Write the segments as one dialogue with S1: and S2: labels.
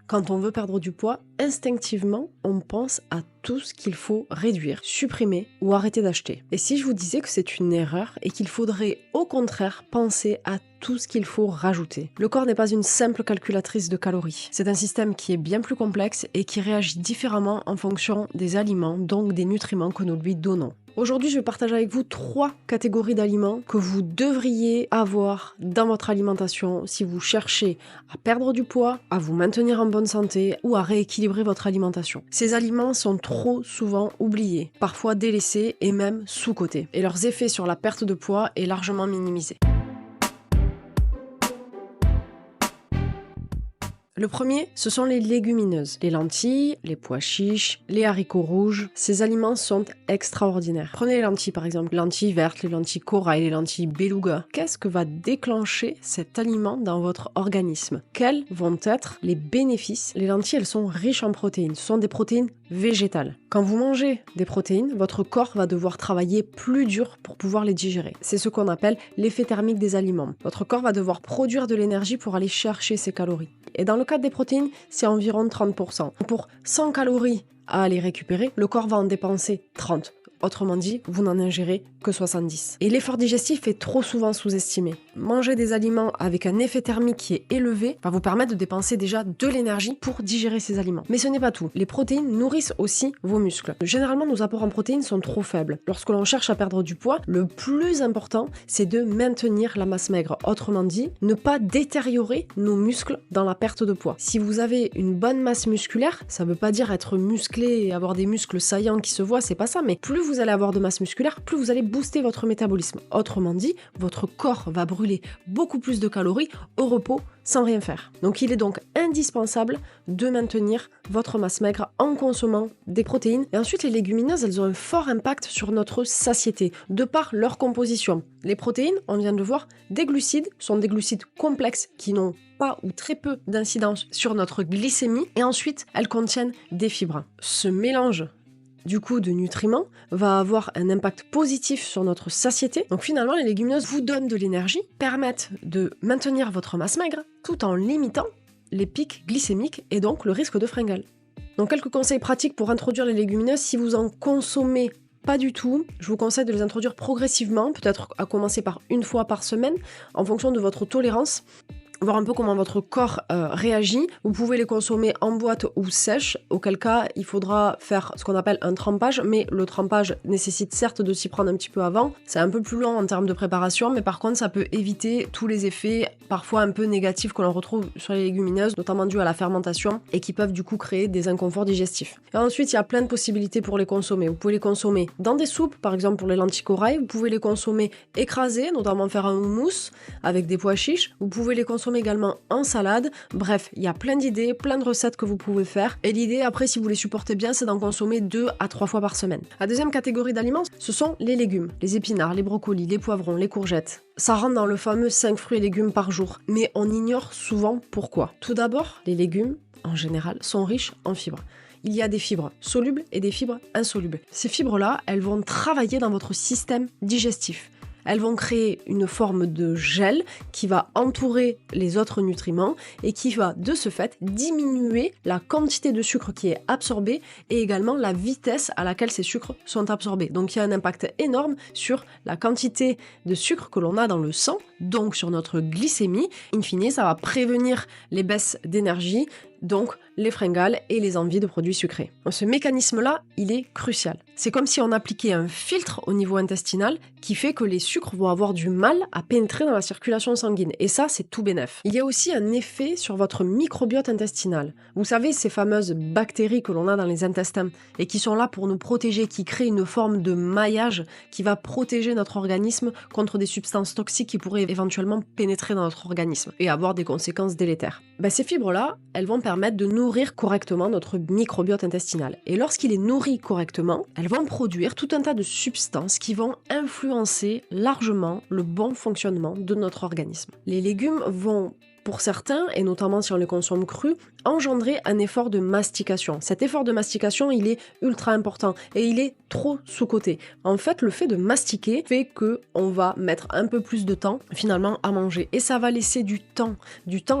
S1: Quand on veut perdre du poids, instinctivement, on pense à tout ce qu'il faut réduire, supprimer ou arrêter d'acheter. Et si je vous disais que c'est une erreur et qu'il faudrait au contraire penser à tout ce qu'il faut rajouter. Le corps n'est pas une simple calculatrice de calories. C'est un système qui est bien plus complexe et qui réagit différemment en fonction des aliments, donc des nutriments que nous lui donnons. Aujourd'hui, je vais partager avec vous 3 catégories d'aliments que vous devriez avoir dans votre alimentation si vous cherchez à perdre du poids, à vous maintenir en bonne santé ou à rééquilibrer votre alimentation. Ces aliments sont trop souvent oubliés, parfois délaissés et même sous-cotés. Et leurs effets sur la perte de poids est largement minimisé. Le premier, ce sont les légumineuses. Les lentilles, les pois chiches, les haricots rouges. Ces aliments sont extraordinaires. Prenez les lentilles par exemple, les lentilles vertes, les lentilles corail, les lentilles beluga. Qu'est-ce que va déclencher cet aliment dans votre organisme? Quels vont être les bénéfices? Les lentilles, elles sont riches en protéines. Ce sont des protéines végétales. Quand vous mangez des protéines, votre corps va devoir travailler plus dur pour pouvoir les digérer. C'est ce qu'on appelle l'effet thermique des aliments. Votre corps va devoir produire de l'énergie pour aller chercher ces calories. Et dans le cas des protéines, c'est environ 30%. Pour 100 calories à les récupérer, le corps va en dépenser 30. Autrement dit, vous n'en ingérez que 70. Et l'effort digestif est trop souvent sous-estimé. Manger des aliments avec un effet thermique qui est élevé va vous permettre de dépenser déjà de l'énergie pour digérer ces aliments. Mais ce n'est pas tout. Les protéines nourrissent aussi vos muscles. Généralement, nos apports en protéines sont trop faibles. Lorsque l'on cherche à perdre du poids, le plus important, c'est de maintenir la masse maigre. Autrement dit, ne pas détériorer nos muscles dans la perte de poids. Si vous avez une bonne masse musculaire, ça ne veut pas dire être musclé et avoir des muscles saillants qui se voient, c'est pas ça, mais plus vous allez avoir de masse musculaire, plus vous allez booster votre métabolisme. Autrement dit, votre corps va brûler beaucoup plus de calories au repos sans rien faire. Donc il est donc indispensable de maintenir votre masse maigre en consommant des protéines. Et ensuite, les légumineuses, elles ont un fort impact sur notre satiété, de par leur composition. Les protéines, on vient de le voir, des glucides sont des glucides complexes qui n'ont pas ou très peu d'incidence sur notre glycémie. Et ensuite, elles contiennent des fibres. Ce mélange du coup de nutriments va avoir un impact positif sur notre satiété. Donc finalement, les légumineuses vous donnent de l'énergie, permettent de maintenir votre masse maigre tout en limitant les pics glycémiques et donc le risque de fringale. Donc quelques conseils pratiques pour introduire les légumineuses. Si vous en consommez pas du tout, je vous conseille de les introduire progressivement, peut-être à commencer par 1 fois par semaine en fonction de votre tolérance. Voir un peu comment votre corps réagit. Vous pouvez les consommer en boîte ou sèche, auquel cas il faudra faire ce qu'on appelle un trempage, mais le trempage nécessite certes de s'y prendre un petit peu avant. C'est un peu plus long en termes de préparation, mais par contre ça peut éviter tous les effets parfois un peu négatifs que l'on retrouve sur les légumineuses, notamment dus à la fermentation, et qui peuvent du coup créer des inconforts digestifs. Et ensuite, il y a plein de possibilités pour les consommer. Vous pouvez les consommer dans des soupes, par exemple pour les lentilles corail, vous pouvez les consommer écrasées, notamment faire un houmous avec des pois chiches, vous pouvez les consommer également en salade. Bref, il y a plein d'idées, plein de recettes que vous pouvez faire. Et l'idée, après, si vous les supportez bien, c'est d'en consommer 2 à 3 fois par semaine. La deuxième catégorie d'aliments, ce sont les légumes, les épinards, les brocolis, les poivrons, les courgettes. Ça rentre dans le fameux 5 fruits et légumes par jour. Mais on ignore souvent pourquoi. Tout d'abord, les légumes, en général, sont riches en fibres. Il y a des fibres solubles et des fibres insolubles. Ces fibres-là, elles vont travailler dans votre système digestif. Elles vont créer une forme de gel qui va entourer les autres nutriments et qui va de ce fait diminuer la quantité de sucre qui est absorbée et également la vitesse à laquelle ces sucres sont absorbés. Donc il y a un impact énorme sur la quantité de sucre que l'on a dans le sang, donc sur notre glycémie. In fine, ça va prévenir les baisses d'énergie, donc les fringales et les envies de produits sucrés. Donc, ce mécanisme-là, il est crucial. C'est comme si on appliquait un filtre au niveau intestinal qui fait que les sucres vont avoir du mal à pénétrer dans la circulation sanguine. Et ça, c'est tout bénef. Il y a aussi un effet sur votre microbiote intestinal. Vous savez, ces fameuses bactéries que l'on a dans les intestins et qui sont là pour nous protéger, qui créent une forme de maillage qui va protéger notre organisme contre des substances toxiques qui pourraient éventuellement pénétrer dans notre organisme et avoir des conséquences délétères. Ces fibres-là, elles vont permettre de nourrir correctement notre microbiote intestinal. Et lorsqu'il est nourri correctement, elles vont produire tout un tas de substances qui vont influencer largement le bon fonctionnement de notre organisme. Les légumes vont pour certains, et notamment si on les consomme crus, engendrer un effort de mastication. Cet effort de mastication, il est ultra important et il est trop sous-coté. En fait, le fait de mastiquer fait qu'on va mettre un peu plus de temps finalement à manger et ça va laisser du temps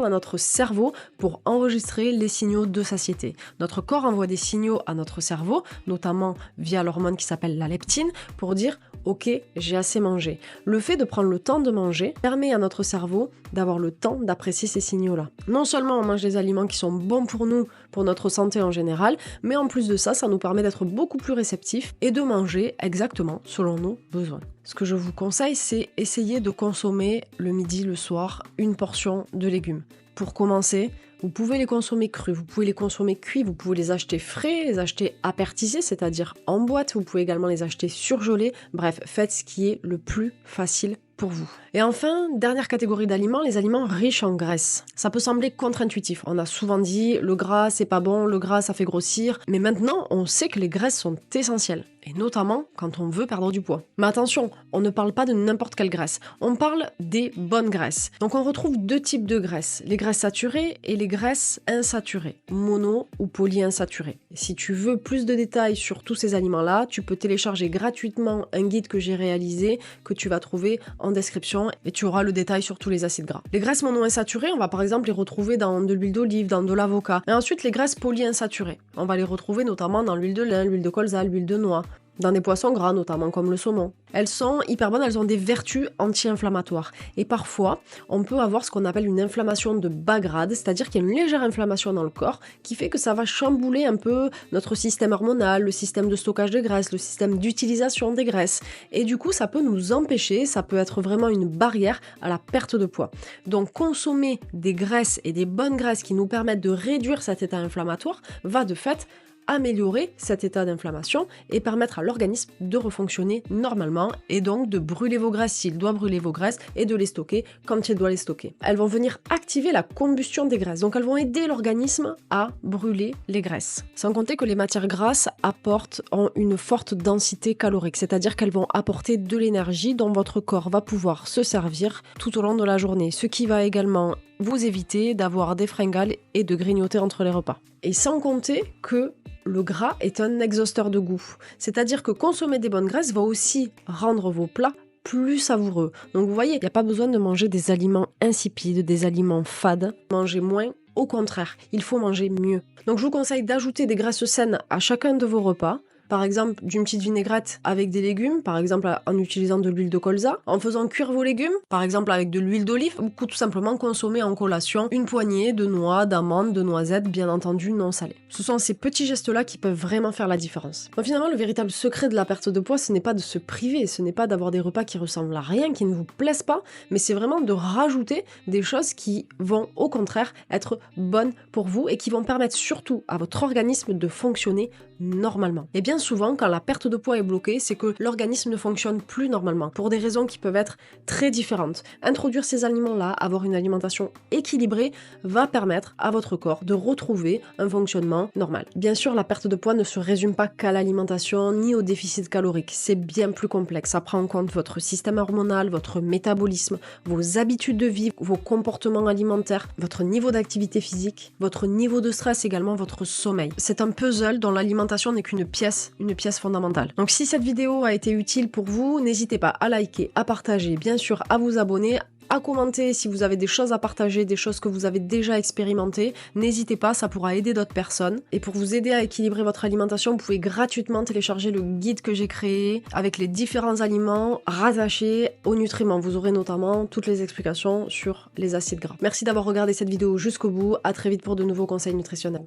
S1: à notre cerveau pour enregistrer les signaux de satiété. Notre corps envoie des signaux à notre cerveau, notamment via l'hormone qui s'appelle la leptine, pour dire « Ok, j'ai assez mangé ». Le fait de prendre le temps de manger permet à notre cerveau d'avoir le temps d'apprécier ces signaux-là. Non seulement on mange des aliments qui sont bons pour nous, pour notre santé en général, mais en plus de ça, ça nous permet d'être beaucoup plus réceptifs et de manger exactement selon nos besoins. Ce que je vous conseille, c'est essayer de consommer le midi, le soir, une portion de légumes. Pour commencer, vous pouvez les consommer crus, vous pouvez les consommer cuits, vous pouvez les acheter frais, les acheter apertisés, c'est-à-dire en boîte, vous pouvez également les acheter surgelés. Bref, faites ce qui est le plus facile pour vous. Et enfin, dernière catégorie d'aliments, les aliments riches en graisse. Ça peut sembler contre-intuitif. On a souvent dit le gras c'est pas bon, le gras ça fait grossir, mais maintenant on sait que les graisses sont essentielles. Et notamment quand on veut perdre du poids. Mais attention, on ne parle pas de n'importe quelle graisse, on parle des bonnes graisses. Donc on retrouve deux types de graisses, les graisses saturées et les graisses insaturées, mono ou polyinsaturées. Si tu veux plus de détails sur tous ces aliments-là, tu peux télécharger gratuitement un guide que j'ai réalisé, que tu vas trouver en description et tu auras le détail sur tous les acides gras. Les graisses monoinsaturées, on va par exemple les retrouver dans de l'huile d'olive, dans de l'avocat. Et ensuite les graisses polyinsaturées, on va les retrouver notamment dans l'huile de lin, l'huile de colza, l'huile de noix, dans des poissons gras notamment comme le saumon. Elles sont hyper bonnes, elles ont des vertus anti-inflammatoires. Et parfois, on peut avoir ce qu'on appelle une inflammation de bas grade, c'est-à-dire qu'il y a une légère inflammation dans le corps qui fait que ça va chambouler un peu notre système hormonal, le système de stockage de graisse, le système d'utilisation des graisses. Et du coup, ça peut nous empêcher, ça peut être vraiment une barrière à la perte de poids. Donc consommer des graisses et des bonnes graisses qui nous permettent de réduire cet état inflammatoire va de fait améliorer cet état d'inflammation et permettre à l'organisme de refonctionner normalement et donc de brûler vos graisses s'il doit brûler vos graisses et de les stocker quand il doit les stocker. Elles vont venir activer la combustion des graisses, donc elles vont aider l'organisme à brûler les graisses. Sans compter que les matières grasses apportent une forte densité calorique, c'est-à-dire qu'elles vont apporter de l'énergie dont votre corps va pouvoir se servir tout au long de la journée, ce qui va également vous éviter d'avoir des fringales et de grignoter entre les repas. Et sans compter que le gras est un exhausteur de goût, c'est-à-dire que consommer des bonnes graisses va aussi rendre vos plats plus savoureux. Donc vous voyez, il n'y a pas besoin de manger des aliments insipides, des aliments fades, manger moins. Au contraire, il faut manger mieux. Donc je vous conseille d'ajouter des graisses saines à chacun de vos repas. Par exemple, d'une petite vinaigrette avec des légumes, par exemple en utilisant de l'huile de colza, en faisant cuire vos légumes, par exemple avec de l'huile d'olive, ou tout simplement consommer en collation une poignée de noix, d'amandes, de noisettes, bien entendu non salées. Ce sont ces petits gestes-là qui peuvent vraiment faire la différence. Donc finalement, le véritable secret de la perte de poids, ce n'est pas de se priver, ce n'est pas d'avoir des repas qui ressemblent à rien, qui ne vous plaisent pas, mais c'est vraiment de rajouter des choses qui vont au contraire être bonnes pour vous et qui vont permettre surtout à votre organisme de fonctionner normalement. Et bien souvent, quand la perte de poids est bloquée, c'est que l'organisme ne fonctionne plus normalement, pour des raisons qui peuvent être très différentes. Introduire ces aliments-là, avoir une alimentation équilibrée, va permettre à votre corps de retrouver un fonctionnement normal. Bien sûr, la perte de poids ne se résume pas qu'à l'alimentation, ni au déficit calorique. C'est bien plus complexe. Ça prend en compte votre système hormonal, votre métabolisme, vos habitudes de vie, vos comportements alimentaires, votre niveau d'activité physique, votre niveau de stress également, votre sommeil. C'est un puzzle dont l'alimentation n'est qu'une pièce fondamentale. Donc si cette vidéo a été utile pour vous, n'hésitez pas à liker, à partager, bien sûr à vous abonner, à commenter si vous avez des choses à partager, des choses que vous avez déjà expérimentées. N'hésitez pas, ça pourra aider d'autres personnes. Et pour vous aider à équilibrer votre alimentation, vous pouvez gratuitement télécharger le guide que j'ai créé avec les différents aliments rattachés aux nutriments. Vous aurez notamment toutes les explications sur les acides gras. Merci d'avoir regardé cette vidéo jusqu'au bout. À très vite pour de nouveaux conseils nutritionnels.